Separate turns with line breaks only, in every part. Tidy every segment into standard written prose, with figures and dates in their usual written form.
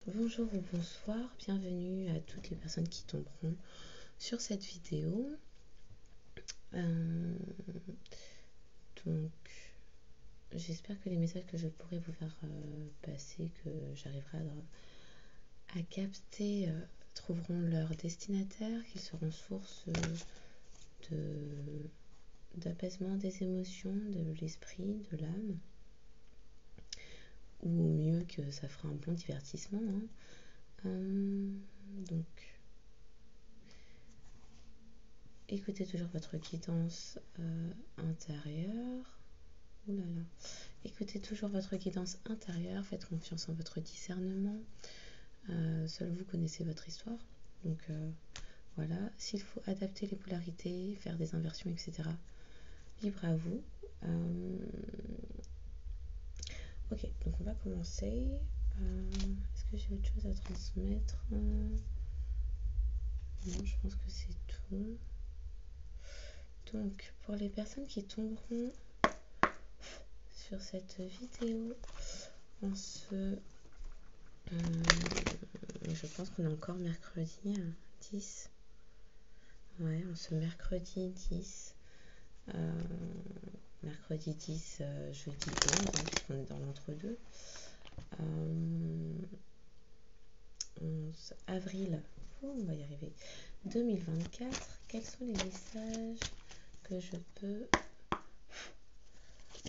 Bonjour ou bonsoir, bienvenue à toutes les personnes qui tomberont sur cette vidéo. Donc, j'espère que les messages que je pourrai vous faire passer, que j'arriverai à capter, trouveront leur destinataire, qu'ils seront source d'apaisement des émotions, de l'esprit, de l'âme. Ou au mieux que ça fera un bon divertissement. Donc, écoutez toujours votre guidance intérieure. Ouh là là. Écoutez toujours votre guidance intérieure. Faites confiance en votre discernement. Seul vous connaissez votre histoire. Donc voilà. S'il faut adapter les polarités, faire des inversions, etc., libre à vous. Ok, donc on va commencer. Est-ce que j'ai autre chose à transmettre? Non, je pense que c'est tout. Donc, pour les personnes qui tomberont sur cette vidéo je pense qu'on est encore mercredi 10. Ouais, en ce mercredi 10. Mercredi 10, jeudi 11, puisqu'on est dans l'entre-deux. 11 avril, on va y arriver, 2024. Quels sont les messages que je peux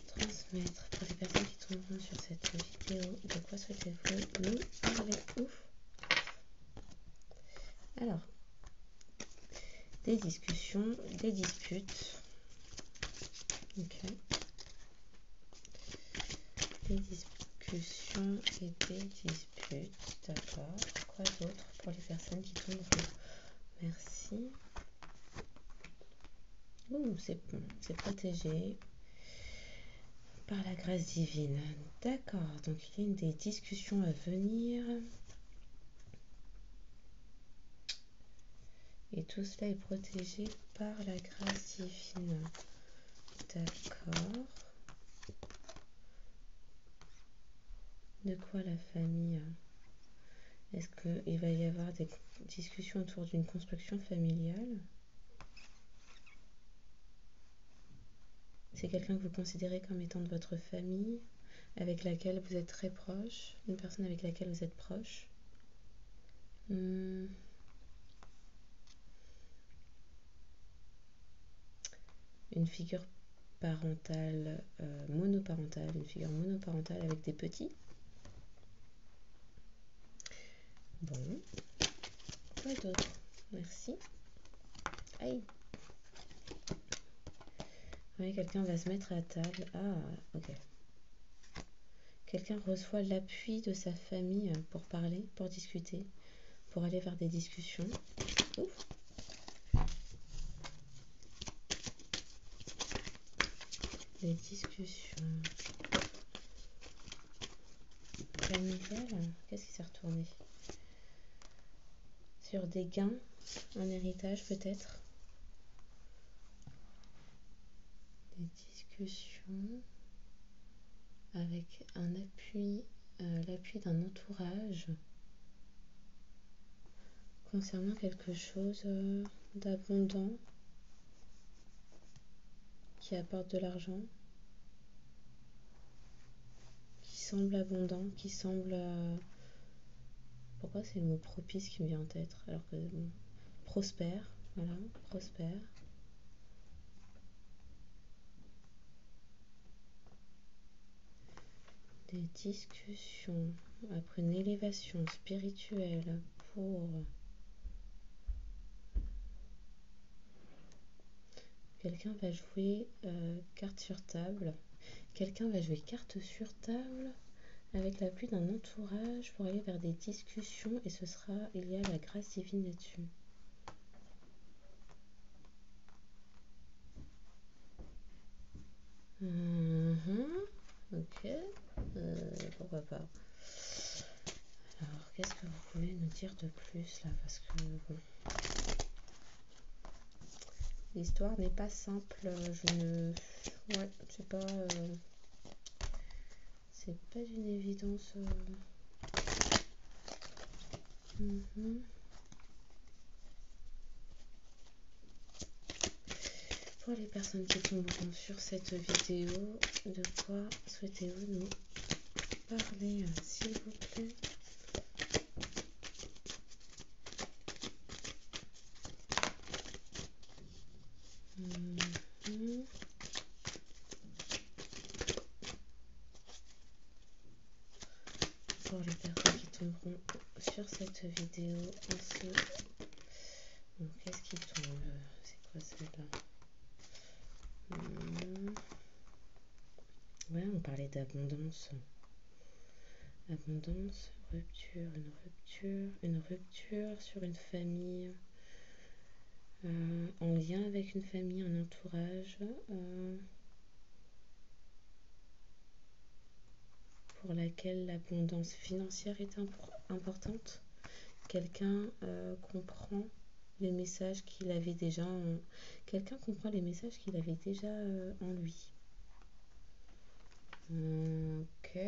transmettre pour les personnes qui tomberont sur cette vidéo? De quoi souhaitez-vous nous parler? Ouf. Alors, des discussions, des disputes. Ok. Des discussions et des disputes. D'accord. Quoi d'autre pour les personnes qui tomberont? Merci. Ouh, c'est bon. C'est protégé par la grâce divine. D'accord. Donc, il y a des discussions à venir. Et tout cela est protégé par la grâce divine. D'accord. De quoi la famille? Est-ce qu'il va y avoir des discussions autour d'une construction familiale? C'est quelqu'un que vous considérez comme étant de votre famille, avec laquelle vous êtes très proche, une personne avec laquelle vous êtes proche. Une figure parentale, monoparentale, une figure monoparentale avec des petits. Bon. Quoi d'autre? Merci. Aïe. Oui, quelqu'un va se mettre à table. Ah, ok. Quelqu'un reçoit l'appui de sa famille pour parler, pour discuter, pour aller vers des discussions. Ouf. Des discussions familiales. Qu'est-ce qui s'est retourné? Sur des gains, un héritage peut-être. Des discussions avec un appui, l'appui d'un entourage concernant quelque chose d'abondant qui apporte de l'argent, qui semble abondant, qui semble... pourquoi c'est le mot propice qui me vient en tête alors que bon, prospère, voilà, prospère. Des discussions après une élévation spirituelle pour quelqu'un va jouer carte sur table. Quelqu'un va jouer carte sur table avec l'appui d'un entourage pour aller vers des discussions et ce sera, il y a la grâce divine là-dessus. Ok, pourquoi pas. Alors, qu'est-ce que vous pouvez nous dire de plus là? Parce que bon, l'histoire n'est pas simple. Ouais, c'est pas d'une évidence Mhm. Pour les personnes qui tomberont sur cette vidéo, de quoi souhaitez-vous nous parler, s'il vous plaît? Mhm. Pour les personnes qui tomberont sur cette vidéo aussi. Bon, qu'est-ce qui tombe? C'est quoi celle-là? Ouais, on parlait d'abondance. Abondance, rupture, une rupture sur une famille, en lien avec une famille, un entourage, pour laquelle l'abondance financière est importante. Quelqu'un comprend les messages qu'il avait déjà quelqu'un comprend les messages qu'il avait déjà en lui. Ok.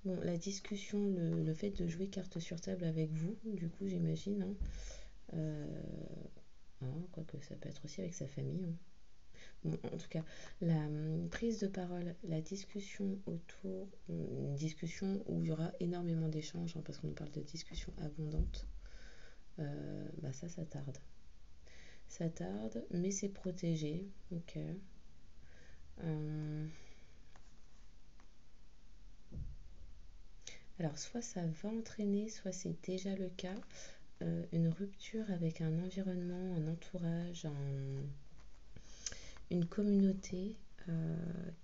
Bon, la discussion, le fait de jouer carte sur table avec vous, du coup, j'imagine, hein, quoique ça peut être aussi avec sa famille, hein. Bon, en tout cas, la prise de parole, la discussion autour, une discussion où il y aura énormément d'échanges, hein, parce qu'on parle de discussion abondante, bah ça tarde. Ça tarde, mais c'est protégé, ok. Alors, soit ça va entraîner, soit c'est déjà le cas, une rupture avec un environnement, un entourage, une communauté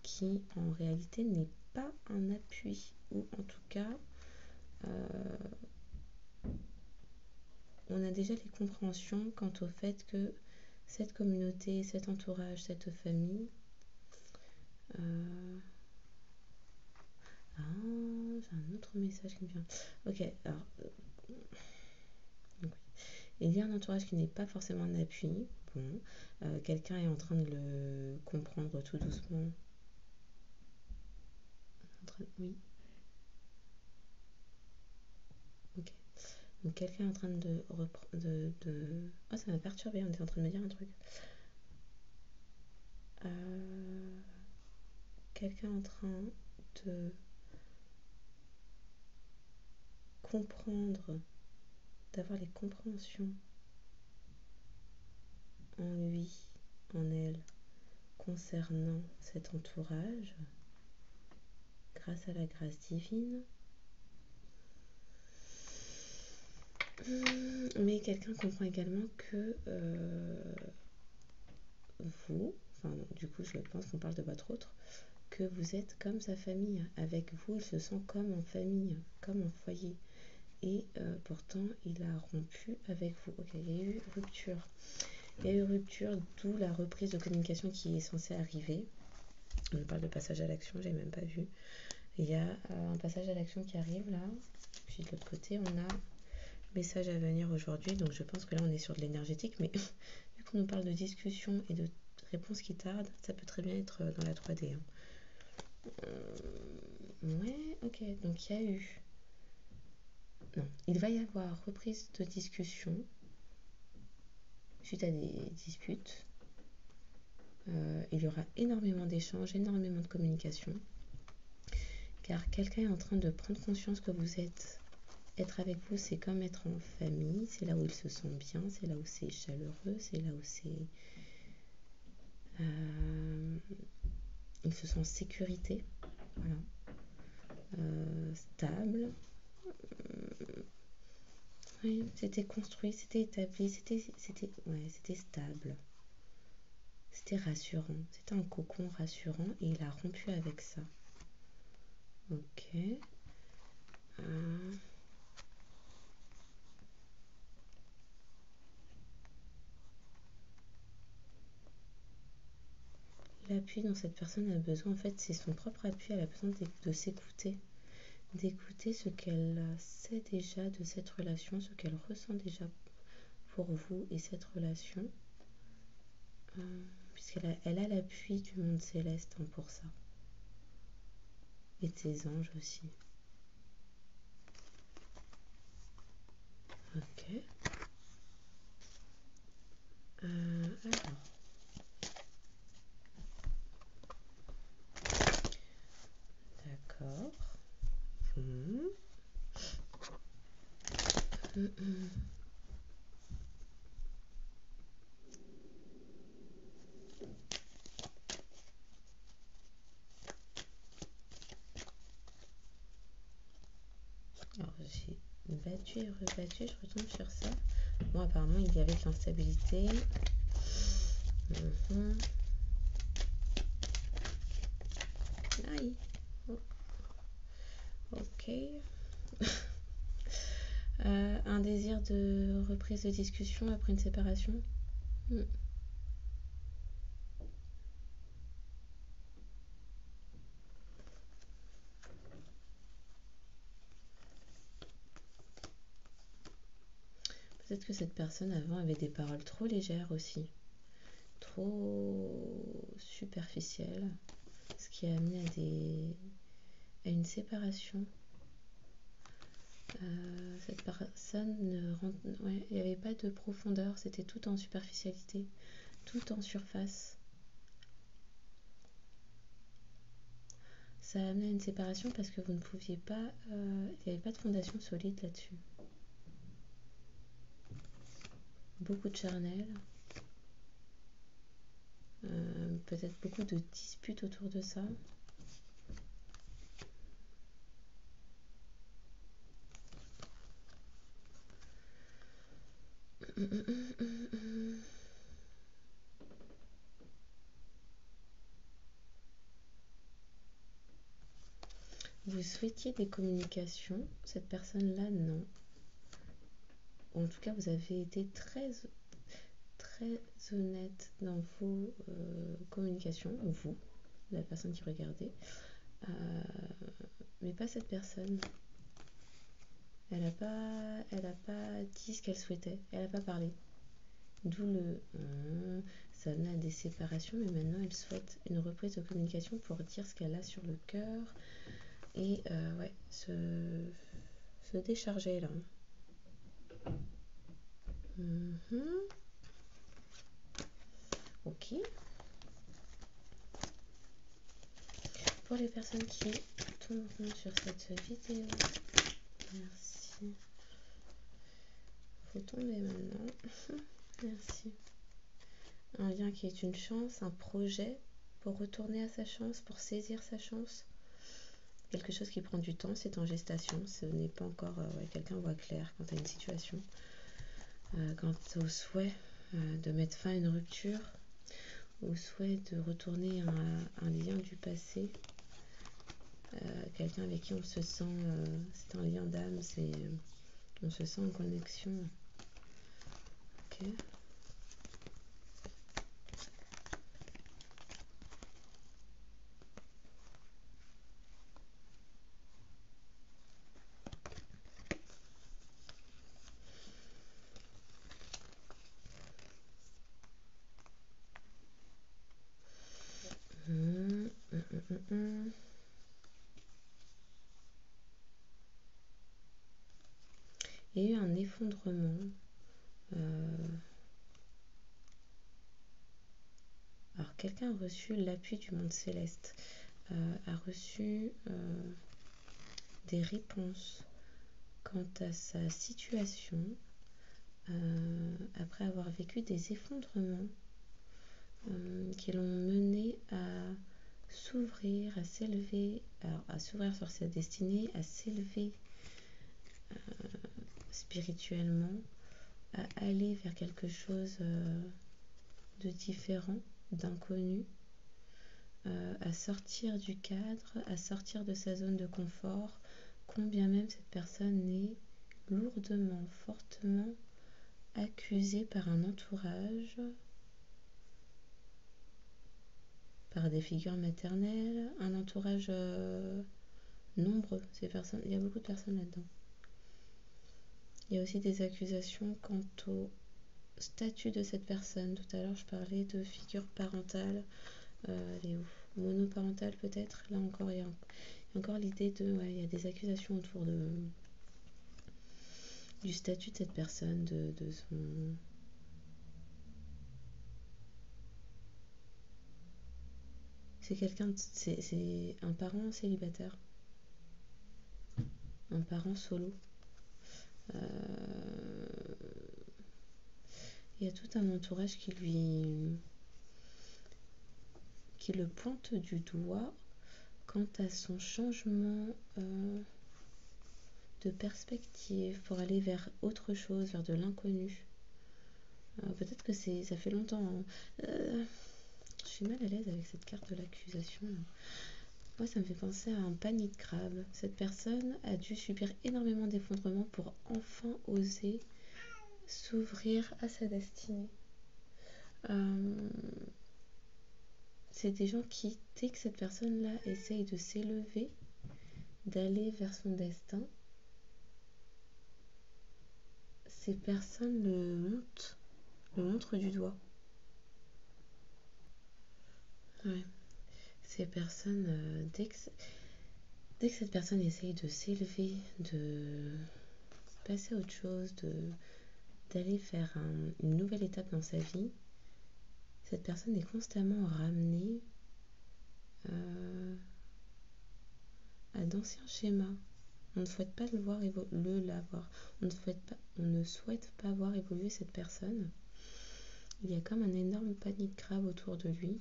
qui en réalité n'est pas un appui, ou en tout cas on a déjà les compréhensions quant au fait que cette communauté, cet entourage, cette famille, j'ai un autre message qui me vient. Ok, alors donc, il y a un entourage qui n'est pas forcément un appui. Bon, quelqu'un est en train de le comprendre tout doucement. Oui. Ok. Donc quelqu'un est en train de oh, ça m'a perturbé. On était en train de me dire un truc. Quelqu'un est en train de comprendre, d'avoir les compréhensions en lui, en elle, concernant cet entourage, grâce à la grâce divine. Mais quelqu'un comprend également que vous, enfin du coup je pense qu'on parle de votre autre, que vous êtes comme sa famille. Avec vous, il se sent comme en famille, comme en foyer. Et pourtant, il a rompu avec vous. Ok, il y a eu rupture. Il y a eu rupture, d'où la reprise de communication qui est censée arriver. On parle de passage à l'action, j'ai même pas vu. Il y a un passage à l'action qui arrive là. Puis de l'autre côté, on a message à venir aujourd'hui. Donc je pense que là, on est sur de l'énergétique. Mais vu qu'on nous parle de discussion et de réponses qui tardent, ça peut très bien être dans la 3D. Ouais, ok. Donc il y a eu... Non, il va y avoir reprise de discussion suite à des disputes. Il y aura énormément d'échanges, énormément de communication, car quelqu'un est en train de prendre conscience que vous êtes. Être avec vous, c'est comme être en famille, c'est là où il se sent bien, c'est là où c'est chaleureux, c'est là où c'est... il se sent en sécurité, voilà. Stable. Oui, c'était construit, c'était établi, c'était stable. C'était rassurant, c'était un cocon rassurant et il a rompu avec ça. Ok. L'appui dont cette personne a besoin, en fait, c'est son propre appui. Elle a besoin de s'écouter, d'écouter ce qu'elle sait déjà de cette relation, ce qu'elle ressent déjà pour vous et cette relation, puisqu'elle a l'appui du monde céleste, hein, pour ça, et de ses anges aussi. Ok. Alors. D'accord. Alors j'ai battu et rebattu, je retombe sur ça. Bon, apparemment il y avait de l'instabilité. Aïe. Oh. Ok. Un désir de reprise de discussion après une séparation. Peut-être que cette personne avant avait des paroles trop légères aussi, trop superficielles, ce qui a amené à une séparation. Cette personne il n'y avait pas de profondeur, c'était tout en superficialité, tout en surface. Ça a amené à une séparation parce que vous ne pouviez pas, il n'y avait pas de fondation solide là-dessus. Beaucoup de charnel, peut-être beaucoup de disputes autour de ça. Vous souhaitiez des communications, cette personne-là, non. En tout cas, vous avez été très, très honnête dans vos communications, vous, la personne qui regardait, mais pas cette personne. Elle n'a pas dit ce qu'elle souhaitait, elle n'a pas parlé. D'où ça venait à des séparations, mais maintenant elle souhaite une reprise de communication pour dire ce qu'elle a sur le cœur et ouais, se décharger là. Ok. Pour les personnes qui tomberont sur cette vidéo, merci. Faut tomber maintenant. Merci. Un lien qui est une chance, un projet pour retourner à sa chance, pour saisir sa chance. Quelque chose qui prend du temps, c'est en gestation. Ce n'est pas encore quelqu'un voit clair quant à une situation. Quant au souhait de mettre fin à une rupture, au souhait de retourner à un lien du passé, quelqu'un avec qui on se sent, c'est un lien d'âme, on se sent en connexion. Ok. Il y a eu un effondrement. Alors, quelqu'un a reçu l'appui du monde céleste, a reçu des réponses quant à sa situation après avoir vécu des effondrements qui l'ont mené à s'ouvrir, à s'élever, à s'ouvrir sur sa destinée, à s'élever spirituellement, à aller vers quelque chose de différent, d'inconnu, à sortir du cadre, à sortir de sa zone de confort, combien même cette personne est lourdement, fortement accusée par un entourage, par des figures maternelles, un entourage nombreux. Ces personnes, il y a beaucoup de personnes là-dedans. Il y a aussi des accusations quant au statut de cette personne. Tout à l'heure, je parlais de figure parentale, les monoparentales peut-être. Là encore, il y a encore l'idée de... Ouais, il y a des accusations autour du statut de cette personne, de son... C'est un parent célibataire, un parent solo. Il y a tout un entourage qui le pointe du doigt quant à son changement de perspective pour aller vers autre chose, vers de l'inconnu. Peut-être que ça fait longtemps. Je suis mal à l'aise avec cette carte de l'accusation. Moi, ça me fait penser à un panier de crabes. Cette personne a dû subir énormément d'effondrements pour enfin oser s'ouvrir à sa destinée. C'est des gens qui, dès que cette personne-là essaye de s'élever, d'aller vers son destin, ces personnes le montrent du doigt. Ouais. Ces personnes, dès que cette personne essaye de s'élever, de passer à autre chose, d'aller faire une nouvelle étape dans sa vie, cette personne est constamment ramenée à d'anciens schémas. On ne souhaite pas la voir. On ne souhaite pas voir évoluer cette personne. Il y a comme un énorme panier de crabes autour de lui.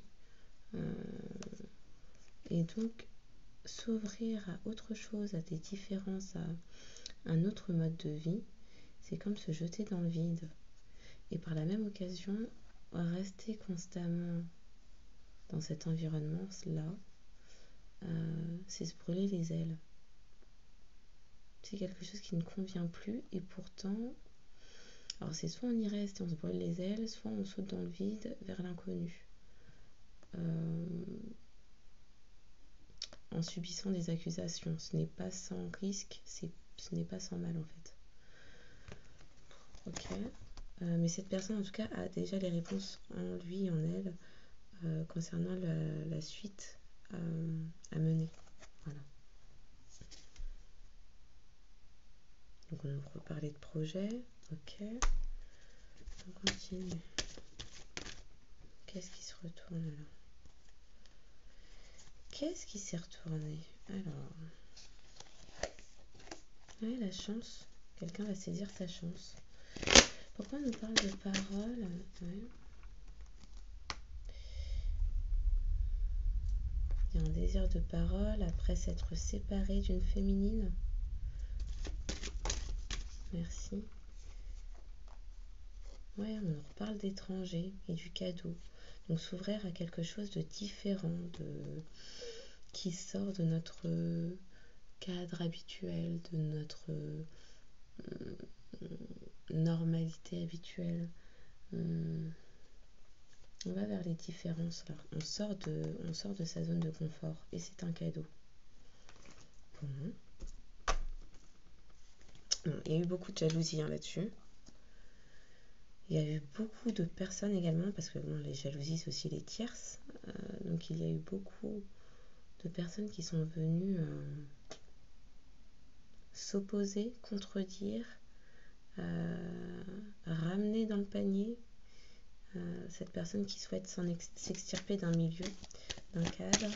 Et donc, s'ouvrir à autre chose, à des différences, à un autre mode de vie, c'est comme se jeter dans le vide. Et par la même occasion, rester constamment dans cet environnement-là, c'est se brûler les ailes. C'est quelque chose qui ne convient plus et pourtant, alors c'est soit on y reste et on se brûle les ailes, soit on saute dans le vide vers l'inconnu. En subissant des accusations. Ce n'est pas sans risque, ce n'est pas sans mal en fait. Ok. Mais cette personne en tout cas a déjà les réponses en lui, en elle, concernant la suite à mener. Voilà. Donc on va reparler de projet. Ok. On continue. Qu'est-ce qui se retourne alors? Qu'est-ce qui s'est retourné? Alors. Ouais, la chance. Quelqu'un va saisir sa chance. Pourquoi on nous parle de parole? Ouais. Il y a un désir de parole après s'être séparé d'une féminine. Merci. Ouais, on reparle d'étrangers et du cadeau. Donc s'ouvrir à quelque chose de différent, qui sort de notre cadre habituel, de notre normalité habituelle. On va vers les différences là. On sort de sa zone de confort et c'est un cadeau. Bon. Il y a eu beaucoup de jalousie là-dessus. Il y a eu beaucoup de personnes également, parce que bon, les jalousies, c'est aussi les tierces. Donc il y a eu beaucoup de personnes qui sont venues s'opposer, contredire, ramener dans le panier cette personne qui souhaite s'extirper d'un milieu, d'un cadre,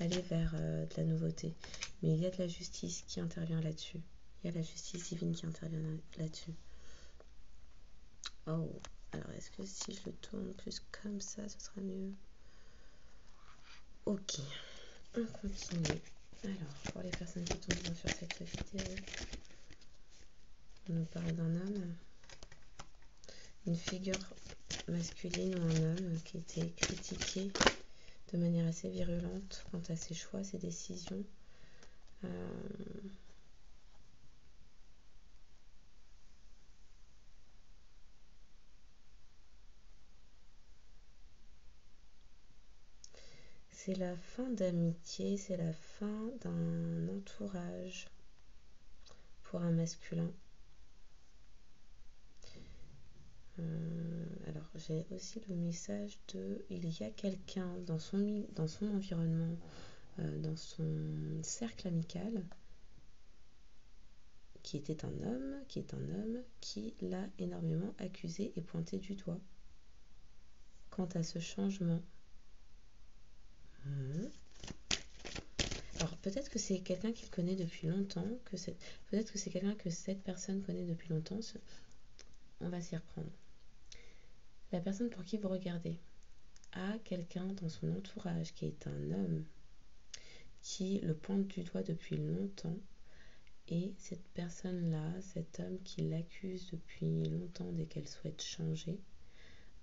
aller vers de la nouveauté. Mais il y a de la justice qui intervient là-dessus. Il y a la justice divine qui intervient là-dessus. Oh, alors est-ce que si je le tourne plus comme ça, ce sera mieux? Ok, on continue. Alors, pour les personnes qui tombent bien sur cette vidéo, on nous parle d'un homme, une figure masculine ou un homme qui était critiqué de manière assez virulente quant à ses choix, ses décisions. C'est la fin d'amitié, c'est la fin d'un entourage pour un masculin. Alors j'ai aussi le message de il y a quelqu'un dans son environnement, dans son cercle amical qui était un homme, qui l'a énormément accusé et pointé du doigt. Quant à ce changement, alors peut-être que c'est quelqu'un qu'il connaît depuis longtemps, peut-être que c'est quelqu'un que cette personne connaît depuis longtemps, on va s'y reprendre. La personne pour qui vous regardez a quelqu'un dans son entourage qui est un homme qui le pointe du doigt depuis longtemps, et cette personne-là, cet homme qui l'accuse depuis longtemps dès qu'elle souhaite changer,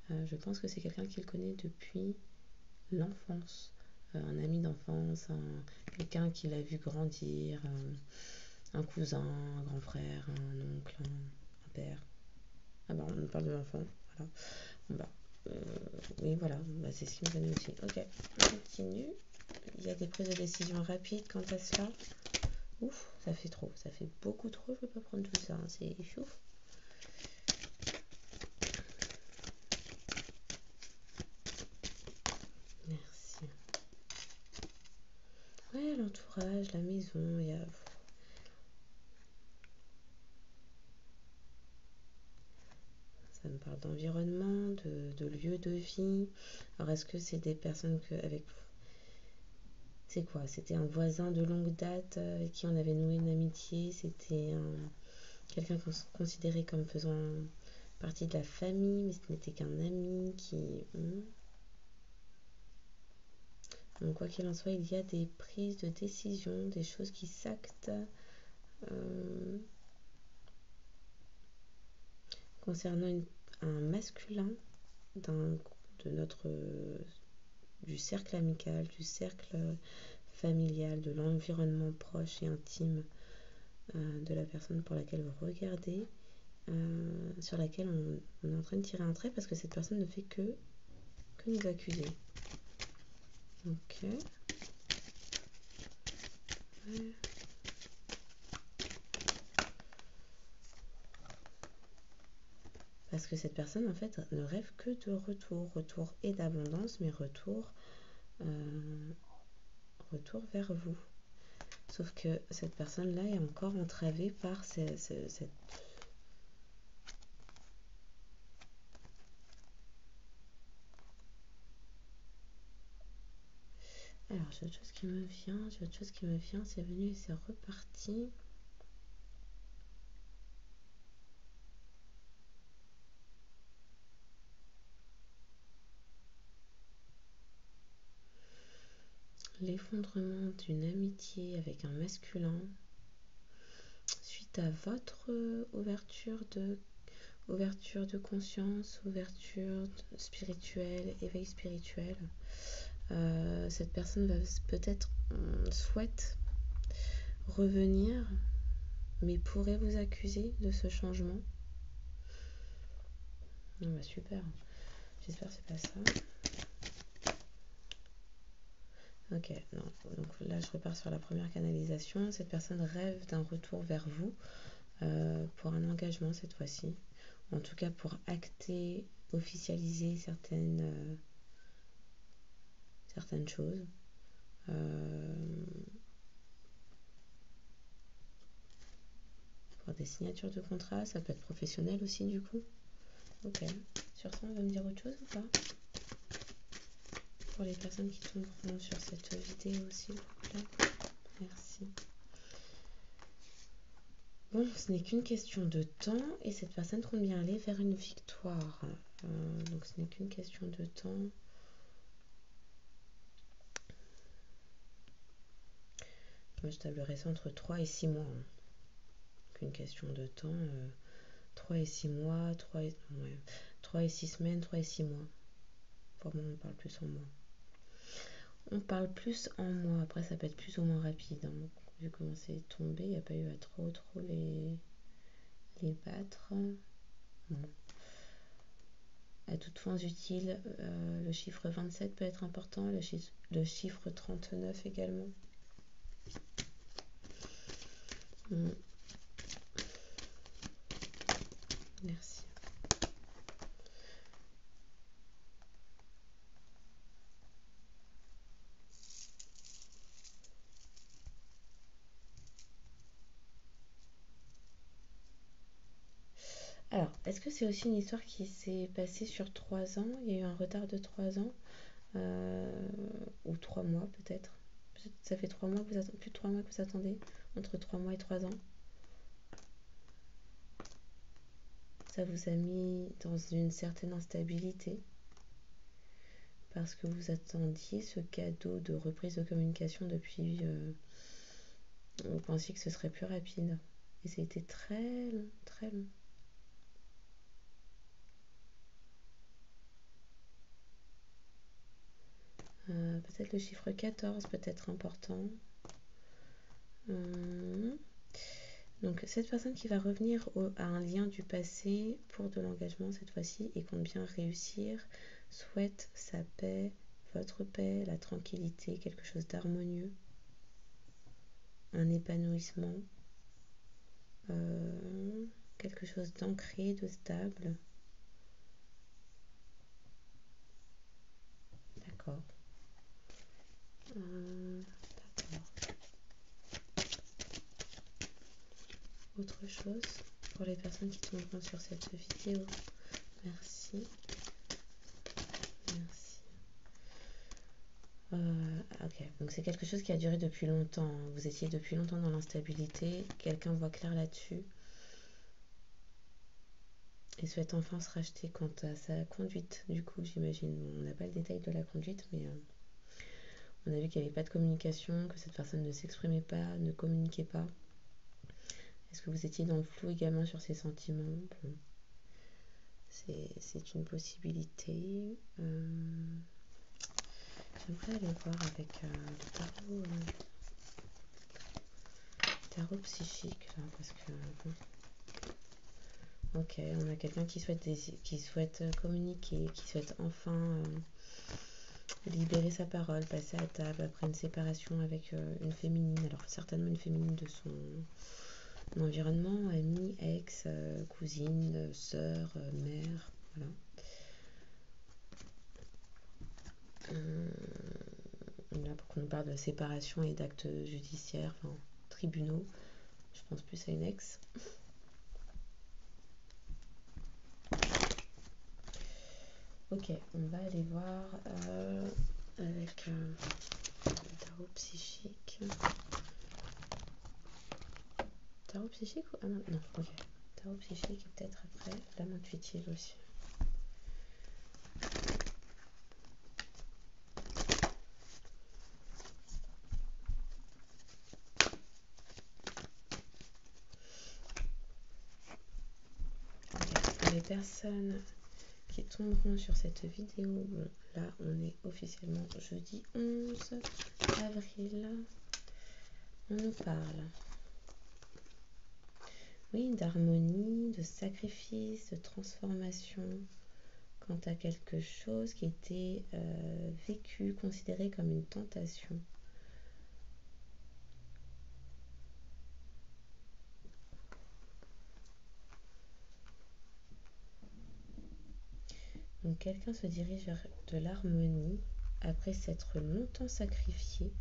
je pense que c'est quelqu'un qu'il connaît depuis l'enfance, un ami d'enfance, quelqu'un qu'il a vu grandir, un cousin, un grand frère, un oncle, un père. Ah bah on parle de l'enfant, voilà. Bon bah, oui voilà, bah, c'est ce qui me connaît aussi. Ok, on continue. Il y a des prises de décision rapides quant à cela. Ouf, ça fait trop, ça fait beaucoup trop, je ne peux pas prendre tout ça, hein, c'est fou. Merci. Ouais, l'entourage, la maison, il y a... Ça me parle d'environnement, de lieu de vie. Alors, est-ce que c'est des personnes avec... C'est quoi? C'était un voisin de longue date avec qui on avait noué une amitié. C'était quelqu'un qu'on considérait comme faisant partie de la famille, mais ce n'était qu'un ami qui... Donc, quoi qu'il en soit, il y a des prises de décision, des choses qui s'actent concernant un masculin du cercle amical, du cercle familial, de l'environnement proche et intime de la personne pour laquelle vous regardez, sur laquelle on est en train de tirer un trait parce que cette personne ne fait que nous accuser. Ok. Ouais. Parce que cette personne, en fait, ne rêve que de retour et d'abondance, mais retour vers vous. Sauf que cette personne-là est encore entravée par cette... Alors, j'ai autre chose qui me vient, c'est venu et c'est reparti. L'effondrement d'une amitié avec un masculin suite à votre ouverture de conscience, ouverture spirituelle, éveil spirituel. Cette personne va peut-être souhaite revenir, mais pourrait vous accuser de ce changement. Ah bah super, j'espère que c'est pas ça. Ok, non. Donc là, je repars sur la première canalisation. Cette personne rêve d'un retour vers vous pour un engagement cette fois-ci. En tout cas, pour acter, officialiser certaines choses. Pour des signatures de contrat, ça peut être professionnel aussi du coup. Ok. Sur ça, on va me dire autre chose ou pas? Pour les personnes qui tomberont sur cette vidéo, s'il vous plaît. Merci. Bon, ce n'est qu'une question de temps et cette personne compte bien aller vers une victoire. Donc ce n'est qu'une question de temps. Moi, je tablerais ça entre 3 et 6 mois. Qu'une question de temps. 3 et 6 mois, 3 et 6 semaines, 3 et 6 mois. Pour moi, on parle plus en mois. On parle plus en mois. Après, ça peut être plus ou moins rapide. Hein. Vu comment c'est tombé, il n'y a pas eu à trop les battre. Bon. À toutes fins utiles, le chiffre 27 peut être important, le chiffre 39 également. Merci. Alors, est-ce que c'est aussi une histoire qui s'est passée sur 3 ans? Il y a eu un retard de 3 ans, ou 3 mois peut-être. Peut-être ça fait 3 mois que vous attendez, plus de 3 mois que vous attendez, entre 3 mois et 3 ans. Ça vous a mis dans une certaine instabilité parce que vous attendiez ce cadeau de reprise de communication depuis. Vous pensiez que ce serait plus rapide. Et ça a été très long, très long. Peut-être le chiffre 14 peut être important. Donc cette personne qui va revenir à un lien du passé pour de l'engagement cette fois-ci et compte bien réussir, souhaite sa paix, votre paix, la tranquillité, quelque chose d'harmonieux, un épanouissement, quelque chose d'ancré, de stable. D'accord. D'accord. Autre chose pour les personnes qui tomberont sur cette vidéo. Merci. Merci. Ok, donc c'est quelque chose qui a duré depuis longtemps. Vous étiez depuis longtemps dans l'instabilité. Quelqu'un voit clair là-dessus et souhaite enfin se racheter quant à sa conduite. Du coup, j'imagine, on n'a pas le détail de la conduite, mais on a vu qu'il n'y avait pas de communication, que cette personne ne s'exprimait pas, ne communiquait pas. Est-ce que vous étiez dans le flou également sur ses sentiments? Bon, c'est une possibilité. J'aimerais aller voir avec le tarot psychique, là, parce que... Bon. Ok, on a quelqu'un qui souhaite communiquer, qui souhaite enfin libérer sa parole, passer à table après une séparation avec une féminine. Alors certainement une féminine de son environnement, amie, ex, cousine, sœur, mère, voilà. Là, pour qu'on parle de séparation et d'actes judiciaires, enfin, tribunaux, je pense plus à une ex. Ok, on va aller voir avec le tarot psychique. Tarot psychique ou... Ah non, non, ok. Tarot psychique et peut-être après l'âme intuitive aussi. Pour les personnes qui tomberont sur cette vidéo, bon, là on est officiellement jeudi 11 avril. On nous parle, oui, d'harmonie, de sacrifice, de transformation quant à quelque chose qui était vécu, considéré comme une tentation. Donc quelqu'un se dirige vers de l'harmonie après s'être longtemps sacrifié.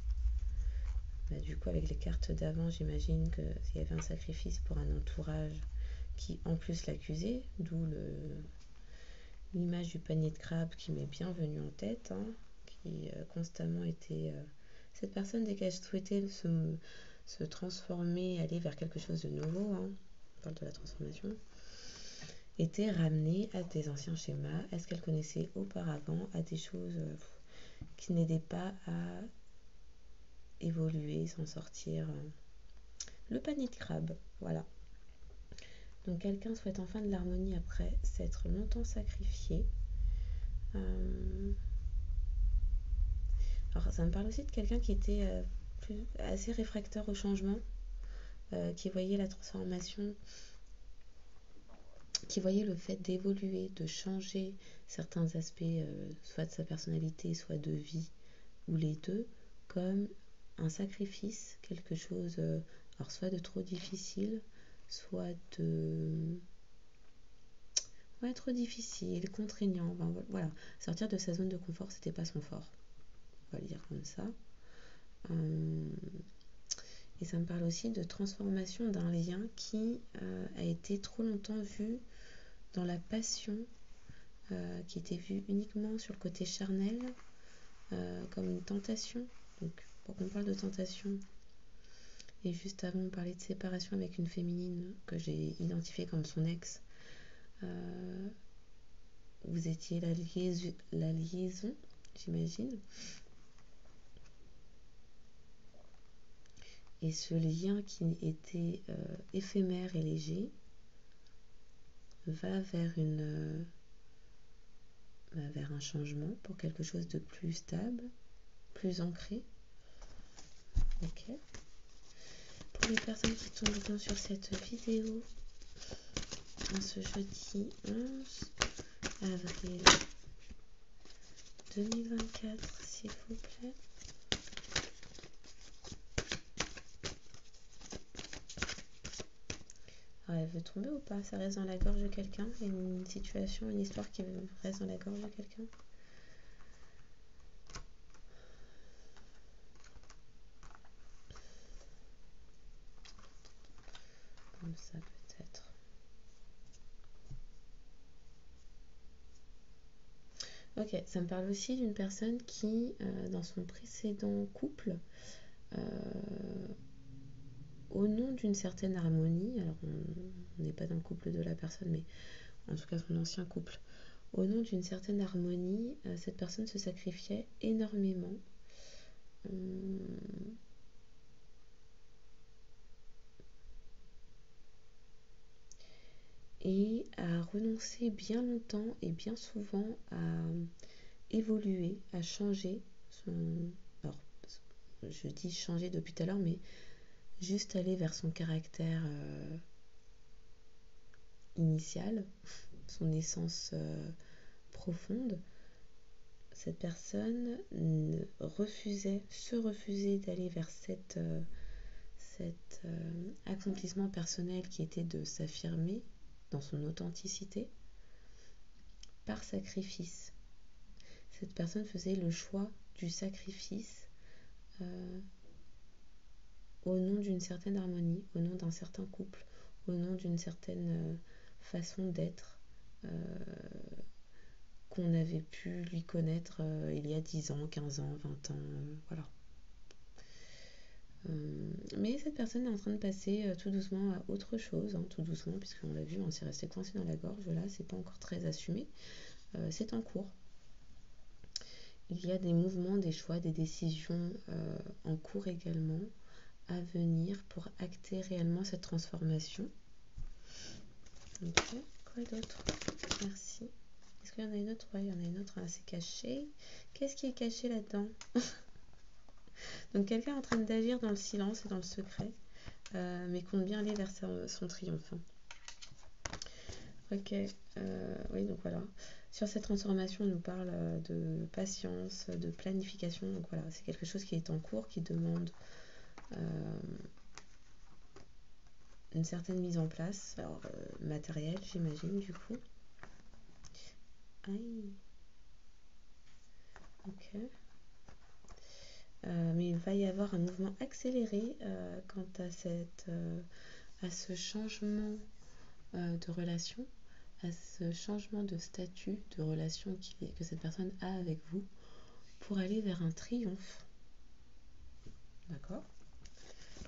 Du coup, avec les cartes d'avant, j'imagine qu'il y avait un sacrifice pour un entourage qui en plus l'accusait, d'où l'image du panier de crabe qui m'est bien venue en tête, hein, qui constamment était... cette personne, dès qu'elle souhaitait se transformer, aller vers quelque chose de nouveau, hein, on parle de la transformation, était ramenée à des anciens schémas, à ce qu'elle connaissait auparavant, à des choses qui n'aidaient pas à évoluer, s'en sortir. Le panier de crabe, voilà. Donc quelqu'un souhaite enfin de l'harmonie après s'être longtemps sacrifié. Alors ça me parle aussi de quelqu'un qui était assez réfractaire au changement, qui voyait la transformation, qui voyait le fait d'évoluer, de changer certains aspects, soit de sa personnalité, soit de vie, ou les deux, comme un sacrifice, quelque chose, alors soit de trop difficile, soit de... Ouais, trop difficile, contraignant, ben, voilà. Sortir de sa zone de confort, c'était pas son fort. On va le dire comme ça. Et ça me parle aussi de transformation d'un lien qui a été trop longtemps vu dans la passion qui était vue uniquement sur le côté charnel, comme une tentation. Donc, pour qu'on parle de tentation, et juste avant, on parlait de séparation avec une féminine que j'ai identifiée comme son ex. Vous étiez la liaison, j'imagine. Et ce lien qui était éphémère et léger va vers un changement pour quelque chose de plus stable, plus ancré. Ok. Pour les personnes qui tomberont sur cette vidéo en ce jeudi 11 avril 2024, s'il vous plaît. Alors, elle veut tomber ou pas? Ça reste dans la gorge de quelqu'un? Il y a une situation, une histoire qui reste dans la gorge de quelqu'un? Comme ça peut-être. Ok, ça me parle aussi d'une personne qui, dans son précédent couple, au nom d'une certaine harmonie, alors on n'est pas dans le couple de la personne, mais en tout cas son ancien couple, au nom d'une certaine harmonie, cette personne se sacrifiait énormément. Et a renoncé bien longtemps et bien souvent à évoluer, à changer alors, je dis changer depuis tout à l'heure, mais juste aller vers son caractère initial, son essence profonde. Cette personne se refusait d'aller vers cet accomplissement personnel qui était de s'affirmer dans son authenticité par sacrifice. Cette personne faisait le choix du sacrifice au nom d'une certaine harmonie, au nom d'un certain couple, au nom d'une certaine façon d'être qu'on avait pu lui connaître il y a 10 ans, 15 ans, 20 ans, voilà. Mais cette personne est en train de passer tout doucement à autre chose, hein, tout doucement, puisqu'on l'a vu, on s'est resté coincé dans la gorge, là, c'est pas encore très assumé, c'est en cours. Il y a des mouvements, des choix, des décisions en cours également à venir pour acter réellement cette transformation. Ok, quoi d'autre? Merci. Est-ce qu'il y en a une autre? Ouais, il y en a une autre, hein, c'est caché. Qu'est-ce qui est caché là-dedans? Donc quelqu'un est en train d'agir dans le silence et dans le secret, mais compte bien aller vers son triomphe. Ok, oui, donc voilà. Sur cette transformation, on nous parle de patience, de planification. Donc voilà, c'est quelque chose qui est en cours, qui demande une certaine mise en place, alors matérielle, j'imagine, du coup. Aïe. Ok. Mais il va y avoir un mouvement accéléré quant à ce changement de relation, à ce changement de statut de relation que cette personne a avec vous pour aller vers un triomphe. D'accord?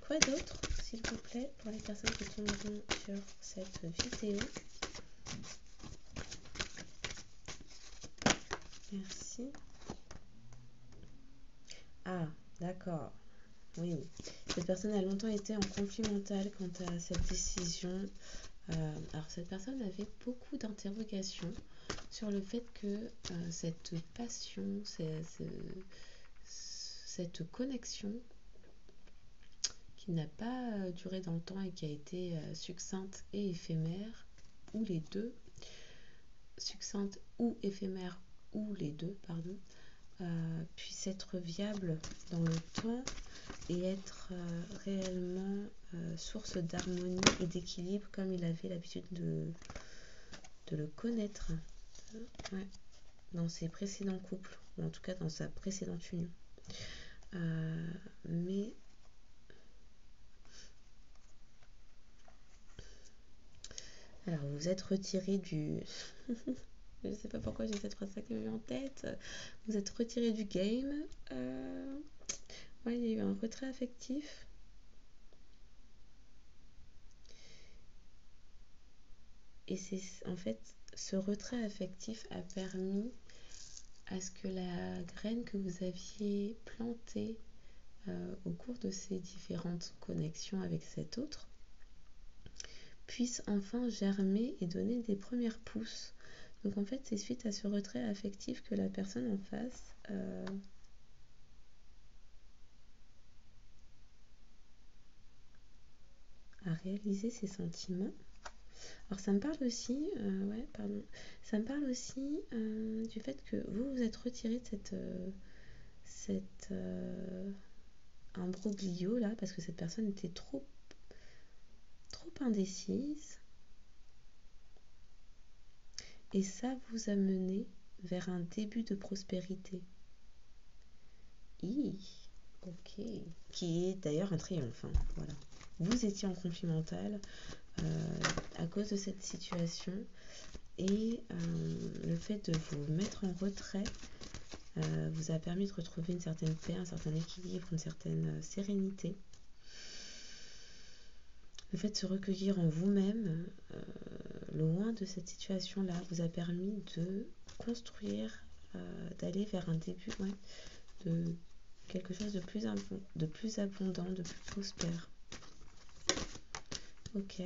Quoi d'autre, s'il vous plaît, pour les personnes qui tomberont sur cette vidéo? Merci. Ah, d'accord. Oui, cette personne a longtemps été en conflit mental quant à cette décision. Alors cette personne avait beaucoup d'interrogations sur le fait que cette passion, cette connexion qui n'a pas duré dans le temps et qui a été succincte et éphémère, ou les deux, succincte ou éphémère, ou les deux, pardon, puisse être viable dans le temps et être réellement source d'harmonie et d'équilibre comme il avait l'habitude de le connaître ouais, dans ses précédents couples, ou en tout cas dans sa précédente union. Mais Alors, vous vous êtes retiré du... Je ne sais pas pourquoi j'ai cette phrase-là qui me vient en tête. Vous êtes retiré du game. Ouais, il y a eu un retrait affectif. Et c'est en fait, ce retrait affectif a permis à ce que la graine que vous aviez plantée au cours de ces différentes connexions avec cet autre puisse enfin germer et donner des premières pousses. Donc en fait, c'est suite à ce retrait affectif que la personne en face a réalisé ses sentiments. Alors ça me parle aussi, ça me parle aussi du fait que vous vous êtes retiré de cette imbroglio là, parce que cette personne était trop indécise. Et ça vous a mené vers un début de prospérité. Ok. Qui est d'ailleurs un triomphe. Hein, voilà. Vous étiez en conflit mental à cause de cette situation et le fait de vous mettre en retrait vous a permis de retrouver une certaine paix, un certain équilibre, une certaine sérénité. Le fait de se recueillir en vous-même, loin de cette situation-là, vous a permis de construire, d'aller vers un début de quelque chose de plus abondant, de plus prospère. Ok.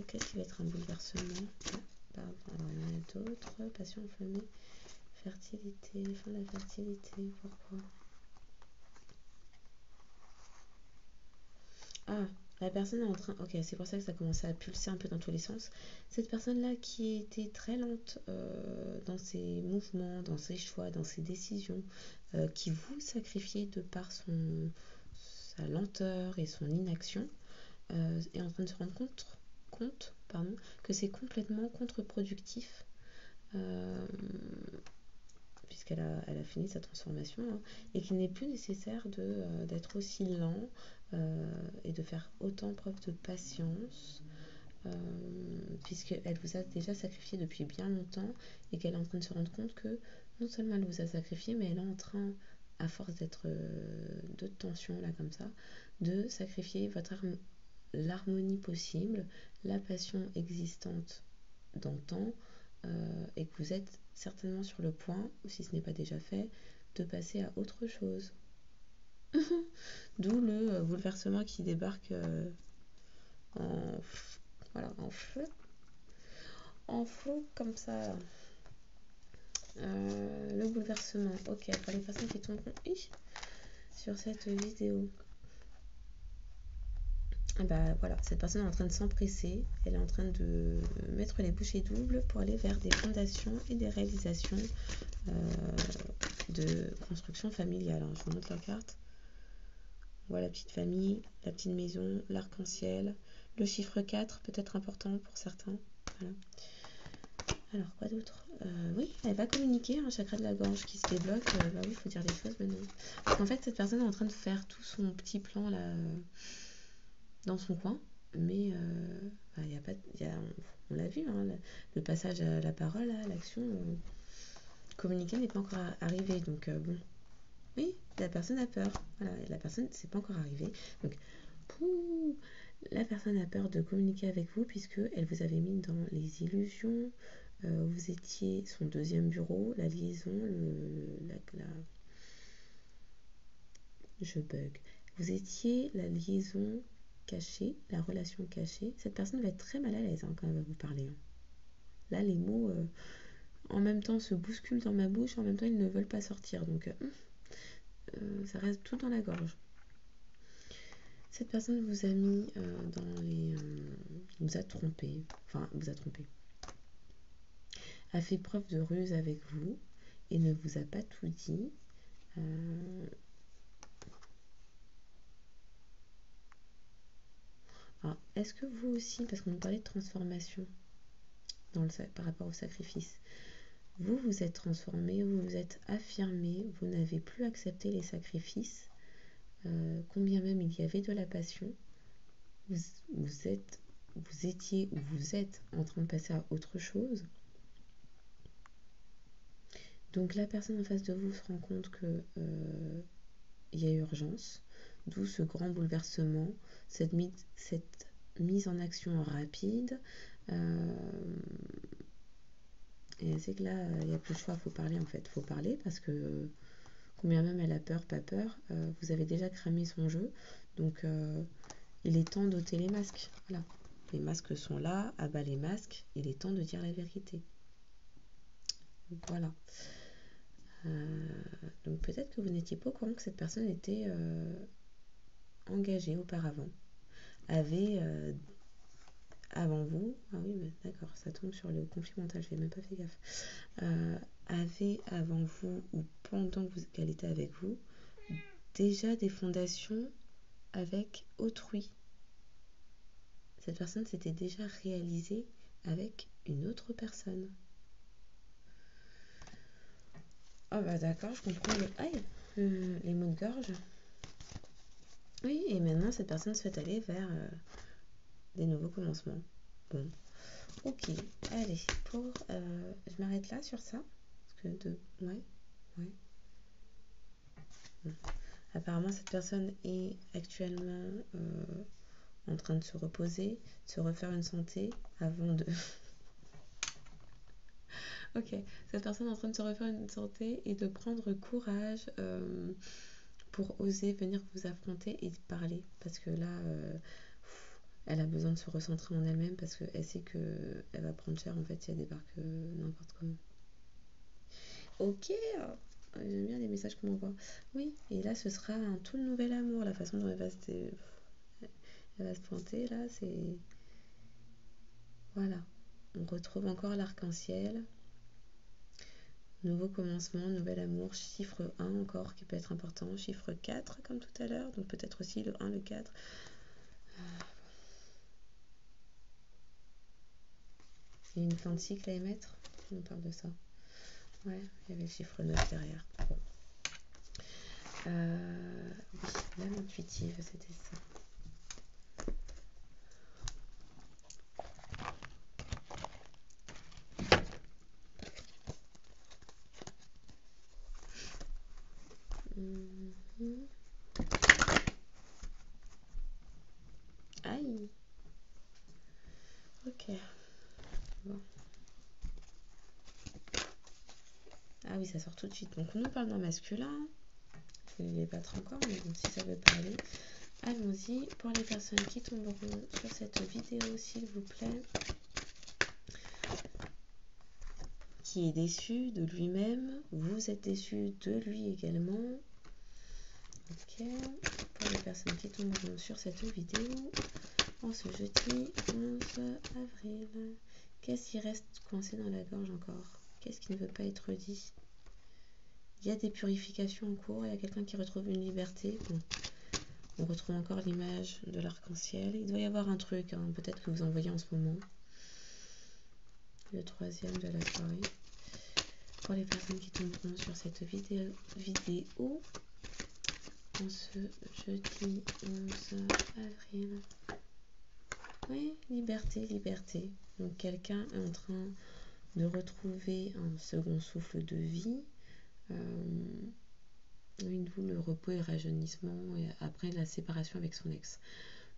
Qu'est-ce qui va être un bouleversement? Pardon, alors il y en a d'autres. Passion enflammée, fertilité, fin de la fertilité, pourquoi? Ah, la personne est en train... Ok, c'est pour ça que ça commençait à pulser un peu dans tous les sens. Cette personne-là qui était très lente dans ses mouvements, dans ses choix, dans ses décisions, qui vous sacrifiait de par sa lenteur et son inaction, est en train de se rendre compte que c'est complètement contre-productif, puisqu'elle a fini sa transformation, hein, et qu'il n'est plus nécessaire d'être aussi lent et de faire autant preuve de patience, puisqu'elle vous a déjà sacrifié depuis bien longtemps et qu'elle est en train de se rendre compte que non seulement elle vous a sacrifié, mais elle est en train, à force d'être de tension là comme ça, de sacrifier l'harmonie possible, la passion existante d'antan, et que vous êtes certainement sur le point, ou si ce n'est pas déjà fait, de passer à autre chose. D'où le bouleversement qui débarque en, voilà, en feu comme ça. Le bouleversement, ok, pour les personnes qui tomberont sur cette vidéo. Bah voilà, cette personne est en train de s'empresser, elle est en train de mettre les bouchées doubles pour aller vers des fondations et des réalisations de construction familiale. Hein. Je vous montre la carte. Voilà, la petite famille, la petite maison, l'arc-en-ciel, le chiffre 4, peut-être important pour certains. Voilà. Alors, quoi d'autre? Oui, elle va communiquer, un chakra de la gorge qui se débloque. Bah oui, il faut dire les choses maintenant. Parce qu'en fait, cette personne est en train de faire tout son petit plan là dans son coin, mais y a pas, on l'a vu, hein, le passage à la parole, à l'action, communiquer n'est pas encore arrivé, donc bon, oui, la personne a peur, voilà, la personne, c'est pas encore arrivé, donc la personne a peur de communiquer avec vous puisque elle vous avait mis dans les illusions, vous étiez son deuxième bureau, la liaison, je bug, vous étiez la liaison cachée, la relation cachée. Cette personne va être très mal à l'aise hein, quand elle va vous parler. Hein. Là, les mots en même temps se bousculent dans ma bouche, en même temps ils ne veulent pas sortir. Donc ça reste tout dans la gorge. Cette personne vous a mis dans les... vous a trompé. Enfin, vous a trompé. A fait preuve de ruse avec vous et ne vous a pas tout dit. Alors, est-ce que vous aussi, parce qu'on nous parlait de transformation par rapport au sacrifice, vous vous êtes transformé, vous vous êtes affirmé, vous n'avez plus accepté les sacrifices, combien même il y avait de la passion, vous êtes vous étiez ou vous êtes en train de passer à autre chose. Donc la personne en face de vous se rend compte que il y a urgence, d'où ce grand bouleversement, cette mise en action rapide. Et c'est que là, il n'y a plus le choix, il faut parler en fait. Il faut parler parce que combien même elle a peur, pas peur, vous avez déjà cramé son jeu. Donc il est temps d'ôter les masques. Voilà. Les masques sont là, à bas les masques, il est temps de dire la vérité. Voilà. Donc peut-être que vous n'étiez pas au courant que cette personne était engagée auparavant, avait avant vous, ah oui, mais d'accord, ça tombe sur le conflit mental, je n'ai même pas fait gaffe, avait avant vous ou pendant qu'elle était avec vous déjà des fondations avec autrui. Cette personne s'était déjà réalisée avec une autre personne. Ah bah d'accord, je comprends les mots de gorge. Oui, et maintenant cette personne souhaite aller vers des nouveaux commencements. Bon, ok, allez, je m'arrête là sur ça. Parce que ouais. Bon. Apparemment cette personne est actuellement en train de se reposer, de se refaire une santé avant de... Ok, cette personne est en train de se refaire une santé et de prendre courage pour oser venir vous affronter et parler. Parce que là, elle a besoin de se recentrer en elle-même parce qu'elle sait qu'elle va prendre cher en fait si elle débarque n'importe comment. Ok, j'aime bien les messages qu'on m'envoie. Oui, et là ce sera un tout nouvel amour. La façon dont elle va se pointer là, c'est... Voilà, on retrouve encore l'arc-en-ciel. Nouveau commencement, nouvel amour, chiffre 1 encore qui peut être important, chiffre 4 comme tout à l'heure, donc peut-être aussi le 1, le 4. Il y a une fin de cycle à émettre, on parle de ça. Ouais, il y avait le chiffre 9 derrière. Bon. Oui, l'âme intuitive, c'était ça. Aïe. Ok. Bon. Ah oui, ça sort tout de suite. Donc on nous parle d'un masculin. Je ne vais pas trop encore, mais bon, si ça veut parler. Allons-y. Pour les personnes qui tomberont sur cette vidéo, s'il vous plaît. Qui est déçu de lui-même. Vous êtes déçu de lui également. Ok. Pour les personnes qui tomberont sur cette vidéo. En ce jeudi 11 avril. Qu'est-ce qui reste coincé dans la gorge encore? Qu'est-ce qui ne veut pas être dit? Il y a des purifications en cours, il y a quelqu'un qui retrouve une liberté. Bon. On retrouve encore l'image de l'arc-en-ciel. Il doit y avoir un truc, hein, peut-être que vous en voyez en ce moment. Le troisième de la soirée. Pour les personnes qui tomberont sur cette vidéo en ce jeudi 11 avril. Oui, liberté, liberté. Donc quelqu'un est en train de retrouver un second souffle de vie. Oui, d'où le repos et rajeunissement et après la séparation avec son ex.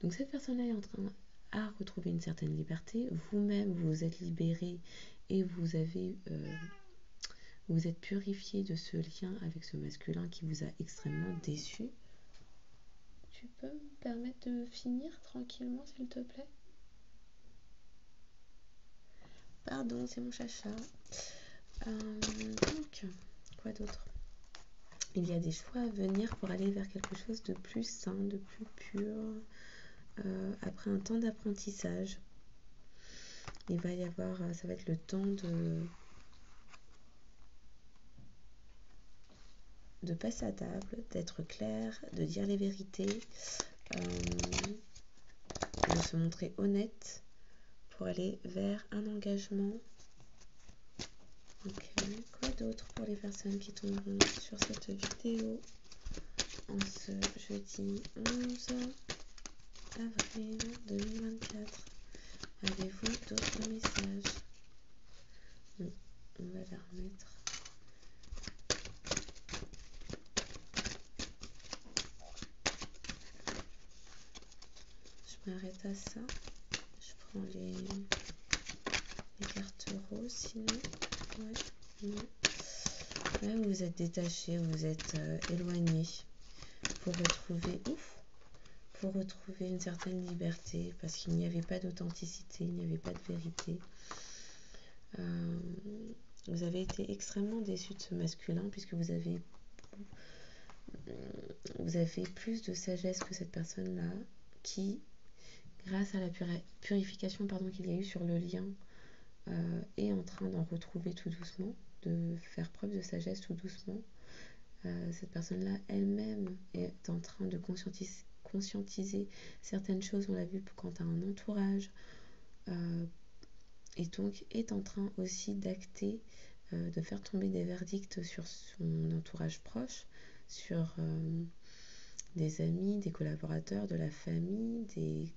Donc cette personne-là est en train à retrouver une certaine liberté. Vous-même, vous vous êtes libéré et vous êtes purifié de ce lien avec ce masculin qui vous a extrêmement déçu. Tu peux me permettre de finir tranquillement, s'il te plaît? Pardon, c'est mon chacha. Donc, quoi d'autre? Il y a des choix à venir pour aller vers quelque chose de plus sain, de plus pur. Après un temps d'apprentissage, il va y avoir, ça va être le temps de passer à table, d'être clair, de dire les vérités, de se montrer honnête pour aller vers un engagement. Ok, quoi d'autre pour les personnes qui tomberont sur cette vidéo en ce jeudi 11 avril 2024? Avez-vous d'autres messages? Bon, on va la remettre. Je m'arrête à ça. Je prends les cartes roses sinon. Ouais, non. Là, vous vous êtes détaché, vous vous êtes éloigné pour retrouver une certaine liberté, parce qu'il n'y avait pas d'authenticité, il n'y avait pas de vérité. Vous avez été extrêmement déçu de ce masculin, puisque vous avez plus de sagesse que cette personne-là, qui, grâce à la purification qu'il y a eu sur le lien, est en train d'en retrouver tout doucement, de faire preuve de sagesse tout doucement. Cette personne-là elle-même est en train de conscientiser certaines choses, on l'a vu quant à un entourage, et donc est en train aussi d'acter, de faire tomber des verdicts sur son entourage proche, sur des amis, des collaborateurs, de la famille, des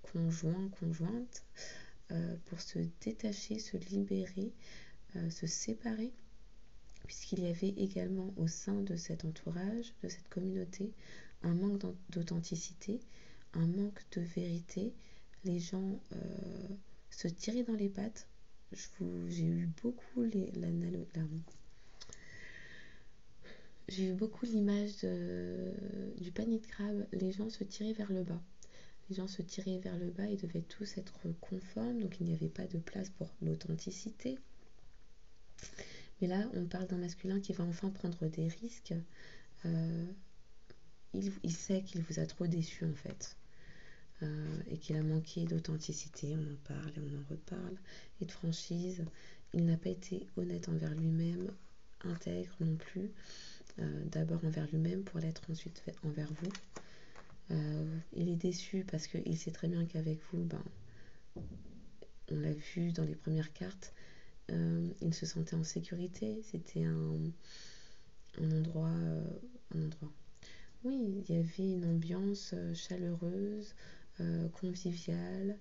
conjoints, conjointes, pour se détacher, se libérer, se séparer, puisqu'il y avait également au sein de cet entourage, de cette communauté, un manque d'authenticité, un manque de vérité. Les gens se tiraient dans les pattes. J'ai eu beaucoup l'image du panier de crabe. Les gens se tiraient vers le bas. Les gens se tiraient vers le bas et devaient tous être conformes, donc il n'y avait pas de place pour l'authenticité. Mais là, on parle d'un masculin qui va enfin prendre des risques. Il sait qu'il vous a trop déçu en fait, et qu'il a manqué d'authenticité. On en parle et on en reparle, et de franchise. Il n'a pas été honnête envers lui-même, intègre non plus. D'abord envers lui-même pour l'être ensuite envers vous. Il est déçu parce qu'il sait très bien qu'avec vous, on l'a vu dans les premières cartes, il se sentait en sécurité. C'était un endroit. Oui, il y avait une ambiance chaleureuse, conviviale,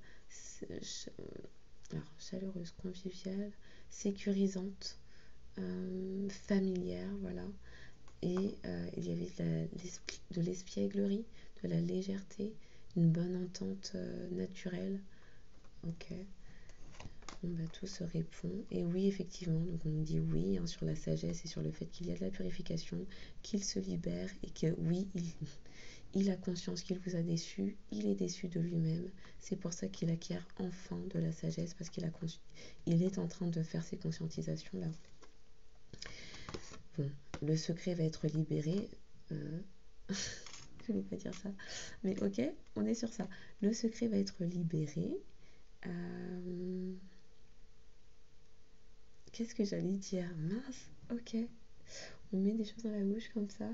chaleureuse, conviviale, sécurisante, familière, voilà. Et il y avait de l'espièglerie, de la légèreté, une bonne entente naturelle. Ok. Tout se répond. Et oui, effectivement, donc on dit oui sur la sagesse et sur le fait qu'il y a de la purification, qu'il se libère et que oui, il a conscience qu'il vous a déçu, il est déçu de lui-même. C'est pour ça qu'il acquiert enfin de la sagesse, parce qu'il est en train de faire ces conscientisations-là. Bon, le secret va être libéré. Je ne vais pas dire ça, mais ok, on est sur ça. Le secret va être libéré. Qu'est-ce que j'allais dire? Mince, ok. On met des choses dans la bouche comme ça.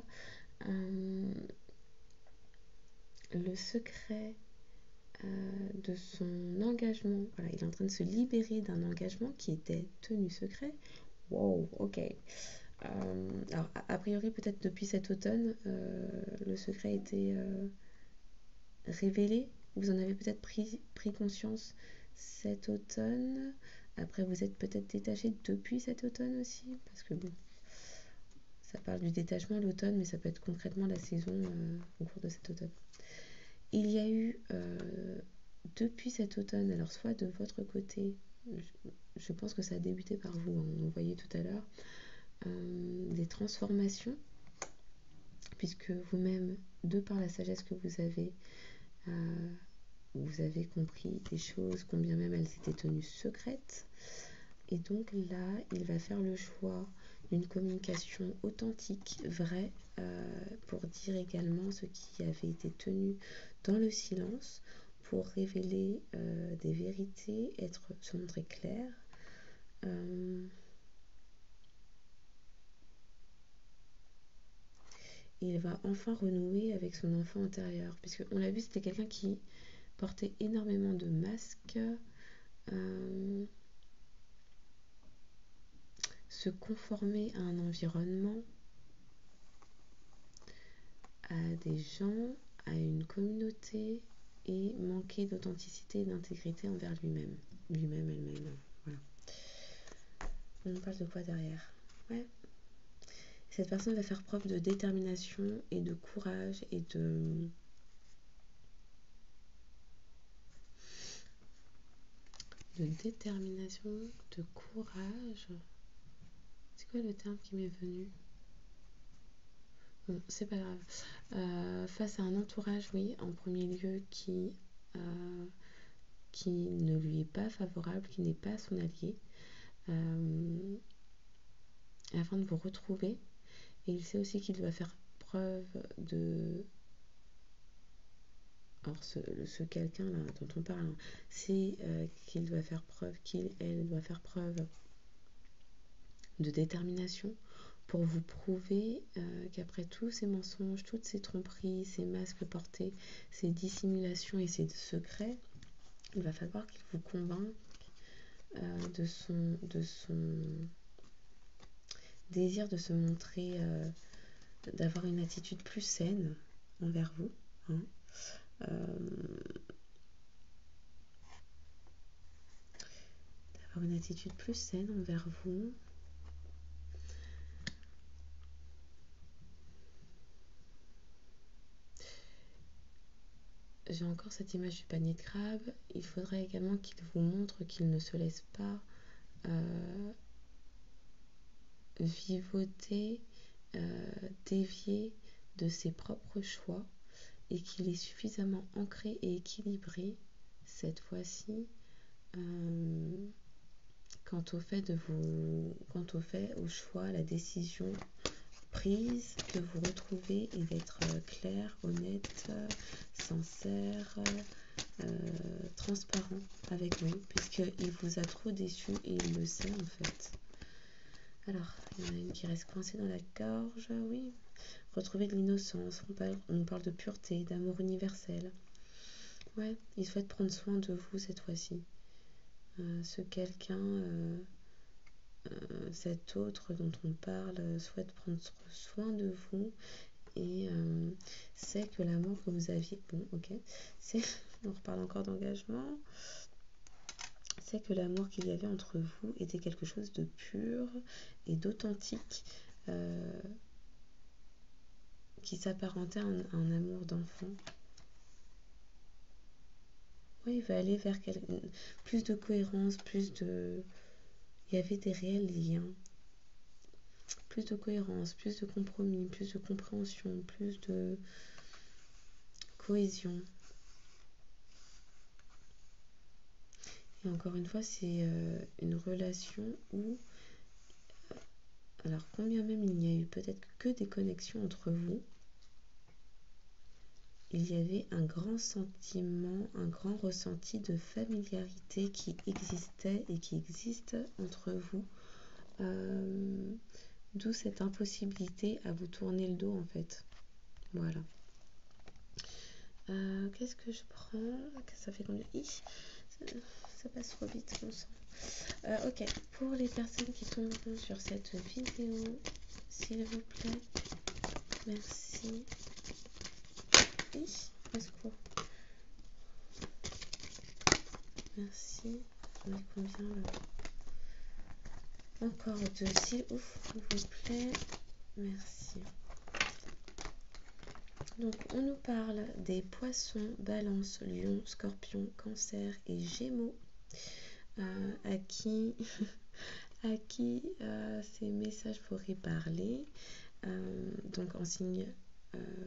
Le secret de son engagement. Voilà, il est en train de se libérer d'un engagement qui était tenu secret. Wow, ok. Alors, a priori, peut-être depuis cet automne, le secret a été révélé. Vous en avez peut-être pris conscience cet automne. Après, vous êtes peut-être détaché depuis cet automne aussi, parce que bon, ça parle du détachement l'automne, mais ça peut être concrètement la saison au cours de cet automne. Il y a eu depuis cet automne, alors soit de votre côté, je pense que ça a débuté par vous, hein, on voyait tout à l'heure, des transformations, puisque vous-même, de par la sagesse que vous avez compris des choses, combien même elles étaient tenues secrètes. Et donc là, il va faire le choix d'une communication authentique, vraie, pour dire également ce qui avait été tenu dans le silence, pour révéler des vérités, se montrer clair. Il va enfin renouer avec son enfant intérieur, puisque on l'a vu, c'était quelqu'un qui portait énormément de masques, se conformer à un environnement, à des gens, à une communauté, et manquer d'authenticité et d'intégrité envers lui-même. Lui-même, elle-même. Voilà. On parle de quoi derrière? Ouais. Cette personne va faire preuve de détermination et de courage et de détermination, de courage. C'est quoi le terme qui m'est venu? Bon, c'est pas grave. Face à un entourage, oui, en premier lieu, qui ne lui est pas favorable, qui n'est pas son allié, afin de vous retrouver. Et il sait aussi qu'il doit faire preuve de... Alors ce quelqu'un-là dont on parle, hein, c'est qu'il doit faire preuve, elle doit faire preuve de détermination pour vous prouver qu'après tous ces mensonges, toutes ces tromperies, ces masques portés, ces dissimulations et ces secrets, il va falloir qu'il vous convainque de son désir de se montrer, d'avoir une attitude plus saine envers vous. Hein. D'avoir une attitude plus saine envers vous. J'ai encore cette image du panier de crabe. Il faudrait également qu'il vous montre qu'il ne se laisse pas vivoter, dévier de ses propres choix et qu'il est suffisamment ancré et équilibré cette fois-ci quant au choix, à la décision prise de vous retrouver et d'être clair, honnête, sincère, transparent avec lui, puisqu'il vous a trop déçu et il le sait en fait. Alors, il y en a une qui reste coincée dans la gorge, oui. Retrouver de l'innocence, on parle de pureté, d'amour universel. Ouais, il souhaite prendre soin de vous cette fois-ci. Ce quelqu'un, cet autre dont on parle, souhaite prendre soin de vous et sait que l'amour que vous aviez... Bon, ok. On reparle encore d'engagement. C'est que l'amour qu'il y avait entre vous était quelque chose de pur et d'authentique qui s'apparentait à un amour d'enfant. Oui, il va aller vers plus de cohérence, il y avait des réels liens. Plus de cohérence, plus de compromis, plus de compréhension, plus de cohésion. Et encore une fois, c'est une relation où, alors combien même il n'y a eu peut-être que des connexions entre vous, il y avait un grand sentiment, un grand ressenti de familiarité qui existait et qui existe entre vous. D'où cette impossibilité à vous tourner le dos en fait. Voilà. Qu'est-ce que je prends? Ça fait combien? Ça passe trop vite, mon sang. Ok, pour les personnes qui tomberont sur cette vidéo, s'il vous plaît, merci. Au secours. Merci. On est combien là? Encore deux, s'il vous plaît. Merci. Donc, on nous parle des poissons, balance, lion, scorpion, cancer et gémeaux. À qui ces messages pourraient parler. Donc, en signe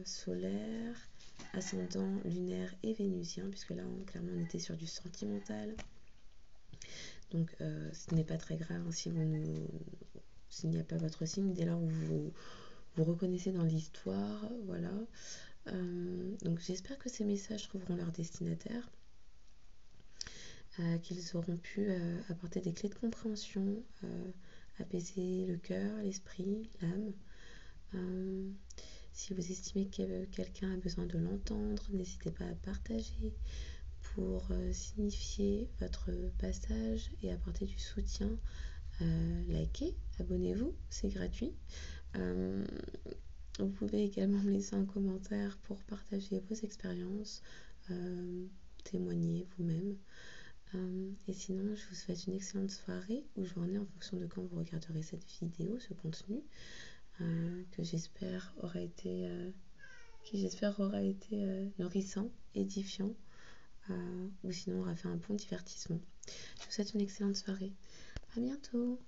solaire, ascendant, lunaire et vénusien, puisque là, clairement, on était sur du sentimental. Donc, ce n'est pas très grave hein, s'il n'y a pas votre signe, dès lors où vous reconnaissez dans l'histoire, voilà. Donc j'espère que ces messages trouveront leur destinataire, qu'ils auront pu apporter des clés de compréhension, apaiser le cœur, l'esprit, l'âme. Si vous estimez que quelqu'un a besoin de l'entendre, n'hésitez pas à partager pour signifier votre passage et apporter du soutien. Likez, abonnez-vous, c'est gratuit. Vous pouvez également me laisser un commentaire pour partager vos expériences, témoigner vous-même. Et sinon, je vous souhaite une excellente soirée ou journée en fonction de quand vous regarderez cette vidéo, ce contenu, qui j'espère aura été nourrissant, édifiant, ou sinon aura fait un bon divertissement. Je vous souhaite une excellente soirée. À bientôt.